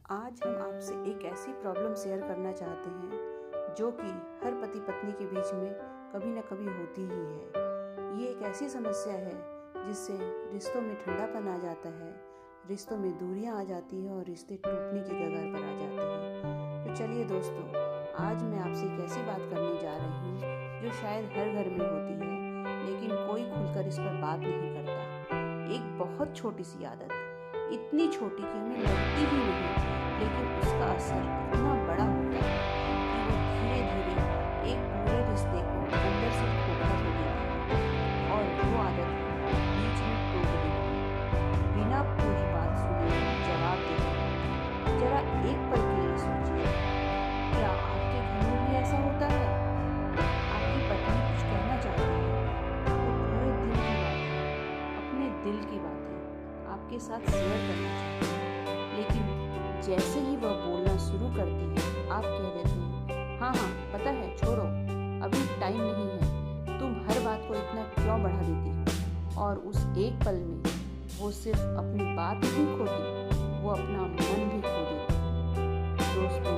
आज हम आपसे एक ऐसी प्रॉब्लम शेयर करना चाहते हैं जो कि हर पति पत्नी के बीच में कभी ना कभी होती ही है। ये एक ऐसी समस्या है जिससे रिश्तों में ठंडापन आ जाता है, रिश्तों में दूरियां आ जाती है और रिश्ते टूटने की कगार पर आ जाते हैं। तो चलिए दोस्तों, आज मैं आपसे एक ऐसी बात करने जा रही हूँ जो शायद हर घर में होती है, लेकिन कोई खुलकर इस पर बात नहीं करता। एक बहुत छोटी सी आदत, इतनी छोटी कि हमें लगती ही नहीं, लेकिन उसका असर इतना बड़ा होता है कि वो धीरे धीरे एक पूरे रिश्ते को अंदर से खोखला कर देती है। और वो आदत बीच में टूट देती, बिना पूरी बात सुने जवाब देती। जरा एक पल के लिए सोचिए, क्या आपके घर में भी ऐसा होता है? आपकी पत्नी कुछ कहना चाहती है, वो पूरे दिल की बात है, अपने दिल की बात है, आपके साथ शेयर करना चाहती है, लेकिन जैसे ही वह बोलना शुरू करती है, आप कह देते हैं, हाँ हाँ पता है, छोड़ो, अभी टाइम नहीं है, तुम हर बात को इतना क्यों बढ़ा देती हो। और उस एक पल में वो सिर्फ अपनी बात नहीं खोती, वो अपना मन भी खो देती। दोस्तों,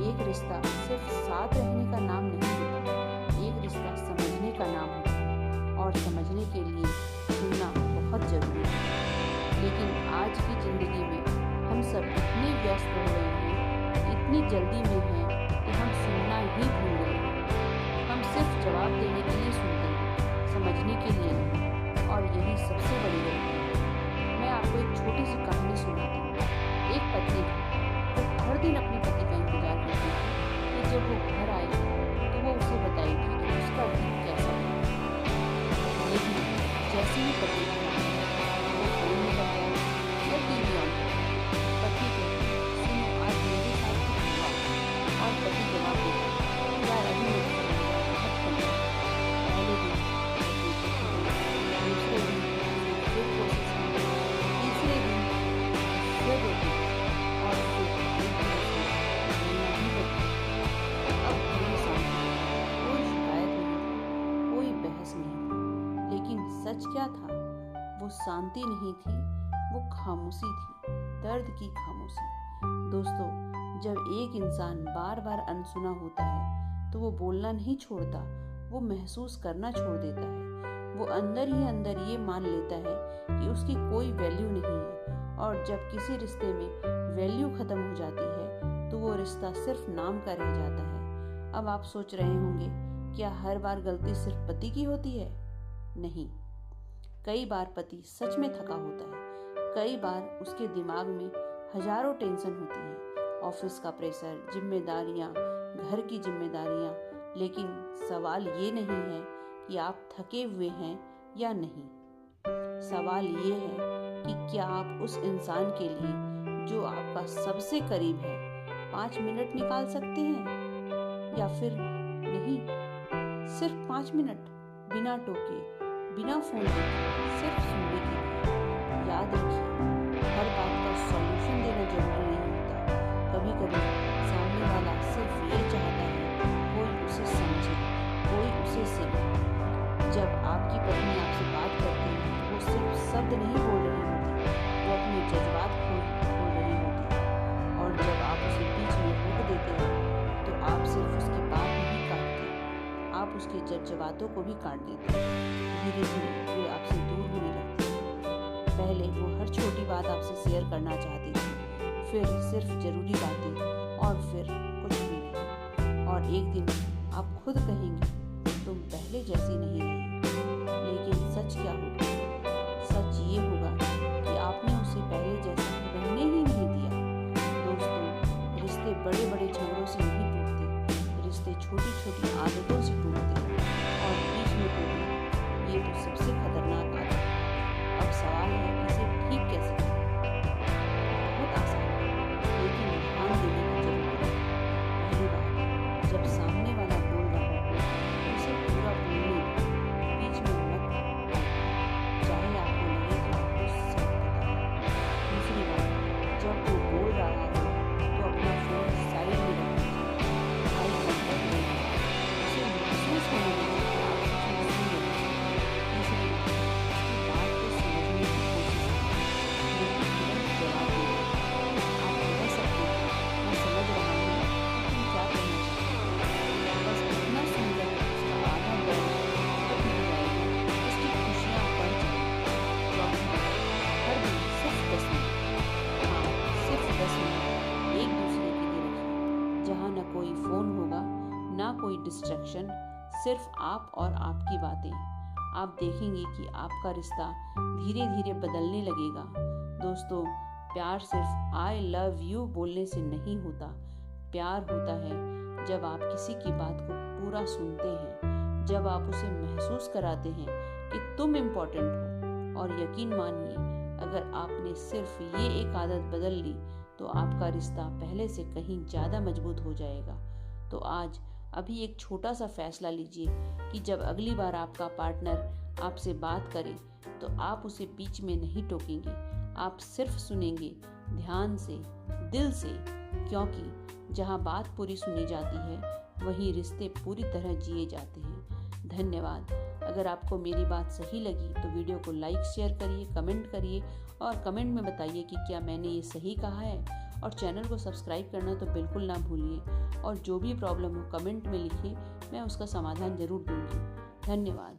एक रिश्ता सिर्फ साथ रहने का नाम नहीं होता, एक रिश्ता समझने का नाम होता है, और समझने के लिए सुनना बहुत जरूरी है। लेकिन आज की जिंदगी में हम सब इतने व्यस्त हो गए हैं, इतनी जल्दी में हैं कि हम सुनना ही भूल गए हैं। हम सिर्फ जवाब देने के लिए सुनते हैं, समझने के लिए नहीं, और यही सबसे बड़ी गलती है। मैं आपको एक छोटी सी कहानी सुनाती हूँ। एक पत्नी थी, वो हर दिन अपने पति का इंतजार करती थी कि जब वो घर आए तो वो उसे बताएगी कि उसका दिन कैसा है। लेकिन जैसे ही पति वो फोन में बताया या टीवी ऑन किया, पति कहते, सुनो आज मेरे साथ कुछ हुआ। और पति जवाब देते, यार अभी मत करो, बहुत कम है। पहले दिन दूसरे दिन फिर कोशिश की, तीसरे दिन फिर रोटी, और फिर एक दिन नहीं होती। अब घर में शांति, कोई शिकायत नहीं थी, कोई बहस नहीं थी। लेकिन सच क्या था? वो शांति नहीं थी, वो खामोशी थी, दर्द की खामोशी। दोस्तों, जब एक इंसान बार बार अनसुना होता है तो वो बोलना नहीं छोड़ता, वो महसूस करना छोड़ देता है। वो अंदर ही अंदर ये मान लेता है कि उसकी कोई वैल्यू नहीं है। और जब किसी रिश्ते में वैल्यू खत्म हो जाती है तो वो रिश्ता सिर्फ नाम का रह जाता है। अब आप सोच रहे होंगे, क्या हर बार गलती सिर्फ पति की होती है? नहीं, कई बार पति सच में थका होता है, कई बार उसके दिमाग में हजारों टेंशन होती है, ऑफिस का प्रेशर, जिम्मेदारियां, घर की जिम्मेदारियां। लेकिन सवाल ये नहीं है कि आप थके हुए हैं या नहीं। सवाल ये है कि क्या आप उस इंसान के लिए जो आपका सबसे करीब है 5 मिनट निकाल सकते हैं, या फिर नहीं। सिर्फ 5 मिनट, बिना टोके, बिना फोन देखे, सिर्फ सुनने के लिए। याद रखिए, हर बात का सॉल्यूशन देना जरूरी नहीं होता। कभी कभी सामने वाला सिर्फ ये चाहता है कोई उसे समझे, कोई उसे सुने। जब आपकी पत्नी आपसे बात करती है तो वो सिर्फ शब्द नहीं बोल रही होती, वो अपने जज्बात खोल रही होती है। और जब आप उसे बीच में रोक देते हैं तो आप सिर्फ उसकी बात नहीं काटते, आप उसके जज्बातों को भी काट देते हैं। धीरे धीरे वे आपसे दूर होने लगते हैं। पहले वो हर छोटी बात आपसे शेयर करना चाहती थी, फिर सिर्फ जरूरी बातें, और फिर कुछ भी नहीं। और एक दिन आप खुद कहेंगे, तुम पहले जैसी नहीं रही। लेकिन सच क्या होगा? सच ये होगा कि आपने उसे पहले जैसा रहने ही नहीं दिया। दोस्तों, रिश्ते बड़े बड़े झगड़ों से नहीं टूटते, रिश्ते छोटी छोटी आदतों से टूटते हैं। और बीच में टूटना, ये तो सबसे खतरनाक आदत है। अब सवाल है कि इसे ठीक कैसे करें? बहुत आसान है, लेकिन ध्यान देने की जरूरत है। पहली बात, जब सामने वाला बोल रहा हो तो उसे पूरा बोलने दो, बीच में मत बोलो। डिस्ट्रैक्शन, सिर्फ आप और आपकी बातें। आप देखेंगे कि आपका रिश्ता धीरे धीरे बदलने लगेगा। दोस्तों, प्यार सिर्फ आई लव यू बोलने से नहीं होता। प्यार होता है जब आप किसी की बात को पूरा सुनते हैं, जब आप उसे महसूस कराते हैं कि तुम इम्पोर्टेंट हो। और यकीन मानिए, अगर आपने सिर्फ ये एक आदत बदल ली तो आपका रिश्ता पहले से कहीं ज़्यादा मजबूत हो जाएगा। तो आज अभी एक छोटा सा फैसला लीजिए कि जब अगली बार आपका पार्टनर आपसे बात करे तो आप उसे बीच में नहीं टोकेंगे। आप सिर्फ सुनेंगे, ध्यान से, दिल से, क्योंकि जहाँ बात पूरी सुनी जाती है वहीं रिश्ते पूरी तरह जिए जाते हैं। धन्यवाद। अगर आपको मेरी बात सही लगी तो वीडियो को लाइक, शेयर करिए, कमेंट करिए और कमेंट में बताइए कि क्या मैंने ये सही कहा है। और चैनल को सब्सक्राइब करना तो बिल्कुल ना भूलिए। और जो भी प्रॉब्लम हो कमेंट में लिखिए, मैं उसका समाधान जरूर दूंगी। धन्यवाद।